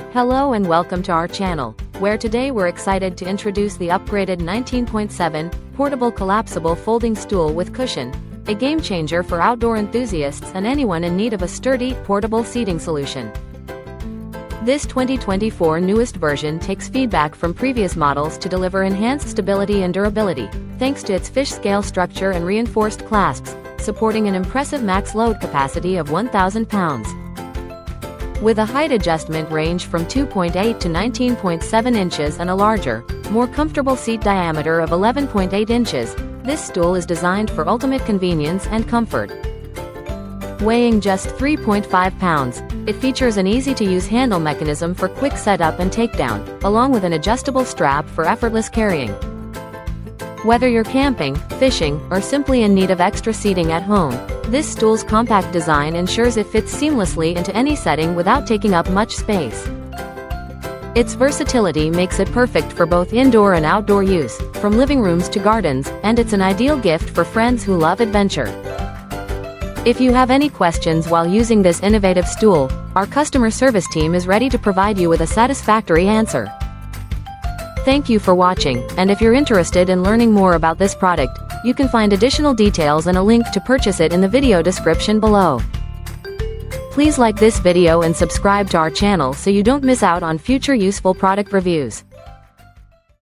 Hello and welcome to our channel, where today we're excited to introduce the upgraded 19.7 portable collapsible folding stool with cushion, a game changer for outdoor enthusiasts and anyone in need of a sturdy, portable seating solution. This 2024 newest version takes feedback from previous models to deliver enhanced stability and durability, thanks to its fish scale structure and reinforced clasps, supporting an impressive max load capacity of 1,000 pounds. With a height adjustment range from 2.8 to 19.7 inches and a larger, more comfortable seat diameter of 11.8 inches, this stool is designed for ultimate convenience and comfort. Weighing just 3.5 pounds, it features an easy-to-use handle mechanism for quick setup and takedown, along with an adjustable strap for effortless carrying. Whether you're camping, fishing, or simply in need of extra seating at home, this stool's compact design ensures it fits seamlessly into any setting without taking up much space. Its versatility makes it perfect for both indoor and outdoor use, from living rooms to gardens, and it's an ideal gift for friends who love adventure. If you have any questions while using this innovative stool, our customer service team is ready to provide you with a satisfactory answer. Thank you for watching, and if you're interested in learning more about this product, you can find additional details and a link to purchase it in the video description below. Please like this video and subscribe to our channel so you don't miss out on future useful product reviews.